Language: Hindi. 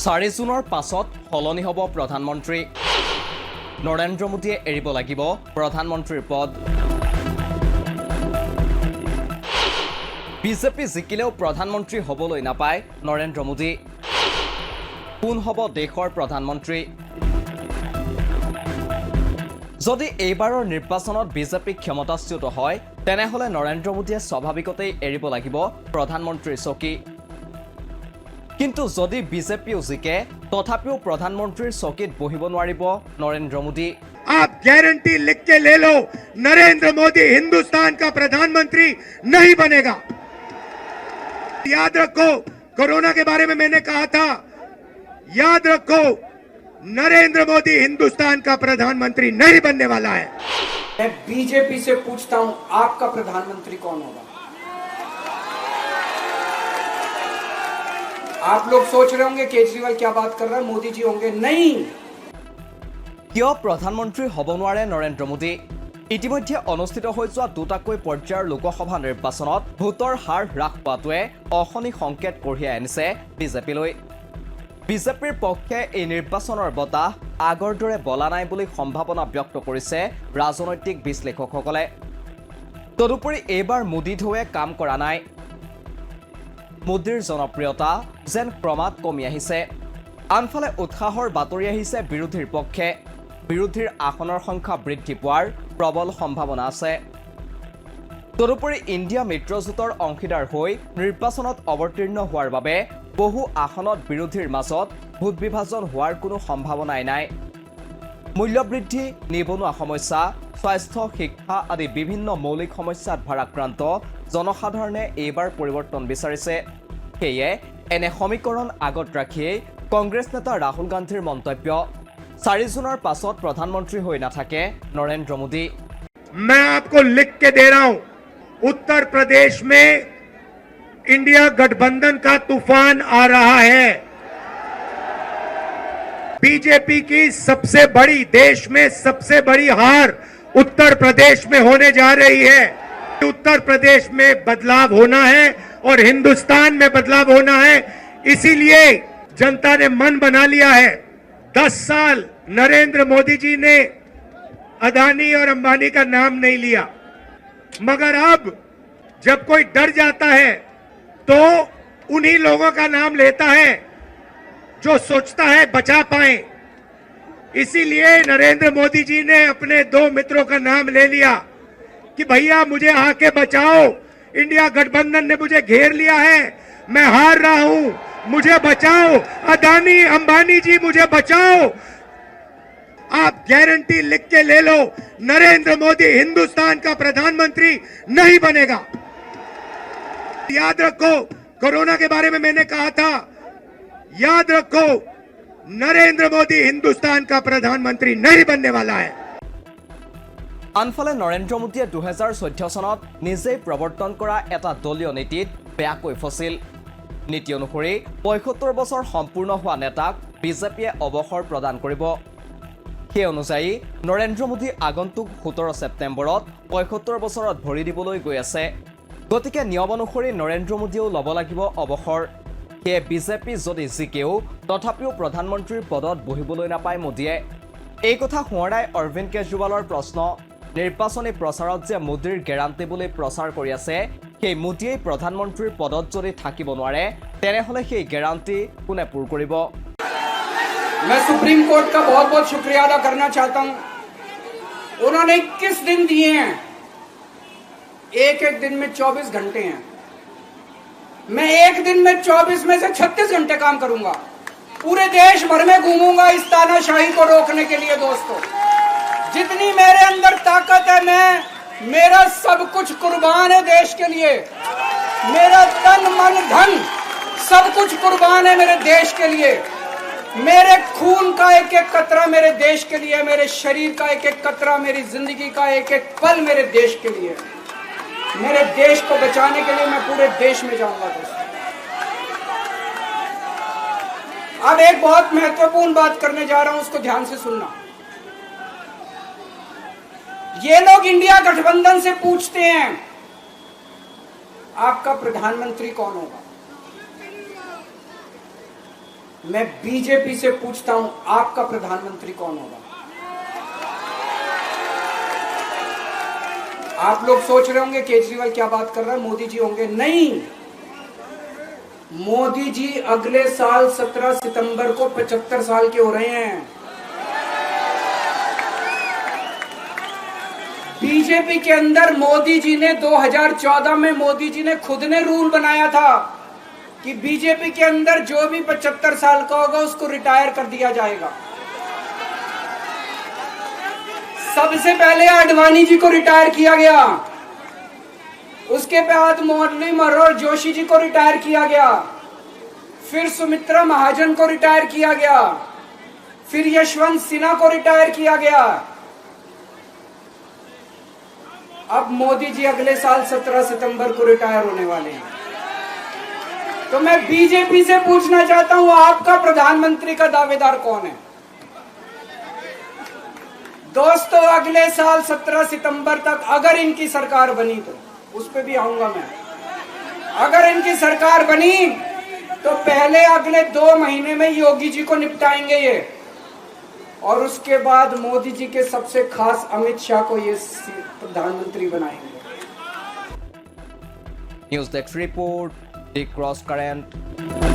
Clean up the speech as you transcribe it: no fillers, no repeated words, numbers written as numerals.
4 জুনৰ পাছত সলনি হ'ব প্ৰধানমন্ত্ৰী। নৰেন্দ্ৰ মোদীয়ে এৰিব লাগিব প্ৰধানমন্ত্ৰীৰ পদ। বিজেপি জিকিলেও প্ৰধানমন্ত্ৰী হ'বলৈ নাপায় নৰেন্দ্ৰ মোদী। কোন হ'ব দেশৰ প্ৰধানমন্ত্ৰী? যদি এইবাৰৰ নিৰ্বাচনত বিজেপি ক্ষমতাচ্যুত হয় তেনেহ'লে নৰেন্দ্ৰ মোদীয়ে স্বাভাৱিকতেই এৰিব লাগিব প্ৰধানমন্ত্ৰীৰ চকী। কিন্তু যদি বিজেপিও জিকে তথাপিও প্ৰধানমন্ত্ৰীৰ চকীত বহিব নোৱাৰিব নৰেন্দ্ৰ মোদী। आप गारंटी लिख के ले लो, नरेंद्र मोदी हिंदुस्तान का प्रधानमंत्री नहीं बनेगा। याद रखो, कोरोना के बारे में मैंने कहा था, याद रखो, नरेंद्र मोदी हिंदुस्तान का प्रधानमंत्री नहीं बनने वाला है। मैं बीजेपी से पूछता हूं, आपका प्रधानमंत्री कौन होगा? आप लोग सोच रहे होंगे केजरीवाल क्या बात कर रहा है, मोदी जी होंगे। नहीं। কিয় প্ৰধানমন্ত্ৰী হ'ব নোৱাৰে নৰেন্দ্ৰ মোদী? ইতিমধ্যে অনুষ্ঠিত হৈ যোৱা দুটাকৈ পৰ্যায়ৰ লোকসভা নিৰ্বাচনত ভোটৰ হাৰ হ্ৰাস পোৱাটোৱে অশনি সংকেত কঢ়িয়াই আনিছে বিজেপিলৈ। বিজেপিৰ পক্ষে এই নিৰ্বাচনৰ বতাহ আগৰ দৰে বলা নাই বুলি সম্ভাৱনা ব্যক্ত কৰিছে ৰাজনৈতিক বিশ্লেষকসকলে। তদুপৰি এইবাৰ মোদী ঢৌৱে কাম কৰা নাই। মোদীৰ জনপ্ৰিয়তা যেন ক্ৰমাৎ কমি আহিছে। আনফালে উৎসাহৰ বাতৰি আহিছে বিৰোধীৰ পক্ষে। বিৰোধীৰ আসনৰ সংখ্যা বৃদ্ধি পোৱাৰ প্ৰবল সম্ভাৱনা আছে। তদুপৰি ইণ্ডিয়া মিত্ৰজোঁটৰ অংশীদাৰ হৈ নিৰ্বাচনত অৱতীৰ্ণ হোৱাৰ বাবে বহু আসনত বিৰোধীৰ মাজত ভোট বিভাজন হোৱাৰ কোনো সম্ভাৱনাই নাই। মূল্যবৃদ্ধি, নিবনুৱা সমস্যা, স্বাস্থ্য, শিক্ষা আদি বিভিন্ন মৌলিক সমস্যাত ভাৰাক্ৰান্ত জনসাধাৰণে এইবাৰ পৰিৱৰ্তন বিচাৰিছে। সেয়ে এনে সমীকৰণ আগত ৰাখিয়েই কংগ্ৰেছ নেতা ৰাহুল গান্ধীৰ মন্তব্য, 4 জুনৰ পাছত প্ৰধানমন্ত্ৰী হৈ নাথাকে নৰেন্দ্ৰ মোদী। मैं आपको लिख के दे रहा हूं, उत्तर प्रदेश में इंडिया गठबंधन का तूफान आ रहा है। बीजेपी की सबसे बड़ी, देश में सबसे बड़ी हार उत्तर प्रदेश में होने जा रही है। उत्तर प्रदेश में बदलाव होना है और हिंदुस्तान में बदलाव होना है। इसीलिए जनता ने मन बना लिया है। 10 साल नरेंद्र मोदी जी ने अदानी और अंबानी का नाम नहीं लिया, मगर अब जब कोई डर जाता है तो उन्हीं लोगों का नाम लेता है जो सोचता है बचा पाए। इसीलिए नरेंद्र मोदी जी ने अपने 2 मित्रों का नाम ले लिया कि भैया मुझे आके बचाओ, इंडिया गठबंधन ने मुझे घेर लिया है, मैं हार रहा हूं, मुझे बचाओ, अदानी अंबानी जी मुझे बचाओ। आप गारंटी लिख के ले लो, नरेंद्र मोदी हिंदुस्तान का प्रधानमंत्री नहीं बनेगा। याद रखो, कोरोना के बारे में मैंने कहा था, याद रखो, नरेंद्र मोदी हिंदुस्तान का प्रधानमंत्री नहीं बनने वाला है। আনফালে নৰেন্দ্ৰ মোদীয়ে 2014 চনত নিজেই প্ৰৱৰ্তন কৰা এটা দলীয় নীতিত বেয়াকৈ ফচিল। নীতি অনুসৰি 75 বছৰ সম্পূৰ্ণ হোৱা নেতাক বিজেপিয়ে অৱসৰ প্ৰদান কৰিব। সেই অনুযায়ী নৰেন্দ্ৰ মোদী আগন্তুক 17 ছেপ্টেম্বৰত 75 বছৰত ভৰি দিবলৈ গৈ আছে। গতিকে নিয়ম অনুসৰি নৰেন্দ্ৰ মোদীয়েও ল'ব লাগিব অৱসৰ। সেয়ে বিজেপি যদি জিকেও তথাপিও প্ৰধানমন্ত্ৰীৰ পদত বহিবলৈ নাপায় মোদীয়ে। এই কথা সোঁৱৰাই অৰবিন্দ কেজৰিৱালৰ প্ৰশ্ন, নিৰ্বাচনী প্ৰচাৰত যে মোদীৰ গেৰাণ্টি বুলি প্ৰচাৰ কৰি আছে, সেই মোদীয়েই প্ৰধানমন্ত্ৰীৰ পদত যদি থাকিব নোৱাৰে তেনেহ'লে সেই গেৰাণ্টি কোনে পূৰ কৰিব? मैं सुप्रीम कोर्ट का बहुत बहुत शुक्रिया अदा करना चाहता हूं। उन्होंने 21 दिन दिए हैं, एक दिन में 24 घंटे हैं। मैं एक दिन में 24 में से 36 घंटे काम करूंगा। पूरे देश भर में घूमूंगा इस तानाशाही को रोकने के लिए। दोस्तों, जितनी मेरे अंदर ताकत है, मेरा सब कुछ कुर्बान है देश के लिए। मेरा तन मन धन सब कुछ कुर्बान है मेरे देश के लिए। मेरे खून का एक एक कतरा मेरे देश के लिए, मेरे शरीर का एक एक कतरा, मेरी जिंदगी का एक एक पल मेरे देश के लिए। मेरे देश को बचाने के लिए मैं पूरे देश में जाऊंगा। दोस्तों, अब एक बहुत महत्वपूर्ण बात करने जा रहा हूं, उसको ध्यान से सुनना। ये लोग इंडिया गठबंधन से पूछते हैं आपका प्रधानमंत्री कौन होगा। मैं बीजेपी से पूछता हूं, आपका प्रधानमंत्री कौन होगा? आप लोग सोच रहे होंगे केजरीवाल क्या बात कर रहा है, मोदी जी होंगे। नहीं, मोदी जी अगले साल 17 सितंबर को 75 साल के हो रहे हैं। बीजेपी के अंदर मोदी जी ने 2014 में मोदी जी ने खुद ने रूल बनाया था कि बीजेपी के अंदर जो भी 75 साल का होगा उसको रिटायर कर दिया जाएगा। सबसे पहले आडवाणी जी को रिटायर किया गया, उसके बाद मुरली मनोहर जोशी जी को रिटायर किया गया, फिर सुमित्रा महाजन को रिटायर किया गया, फिर यशवंत सिन्हा को रिटायर किया गया। अब मोदी जी अगले साल 17 सितंबर को रिटायर होने वाले हैं। तो मैं बीजेपी से पूछना चाहता हूं, आपका प्रधानमंत्री का दावेदार कौन है? दोस्तों, अगले साल 17 सितंबर तक अगर इनकी सरकार बनी, तो उस पर भी आऊंगा मैं, अगर इनकी सरकार बनी तो पहले अगले 2 महीने में योगी जी को निपटाएंगे ये, और उसके बाद मोदी जी के सबसे खास अमित शाह को ये प्रधानमंत्री बनाएंगे। News desk report, the cross current.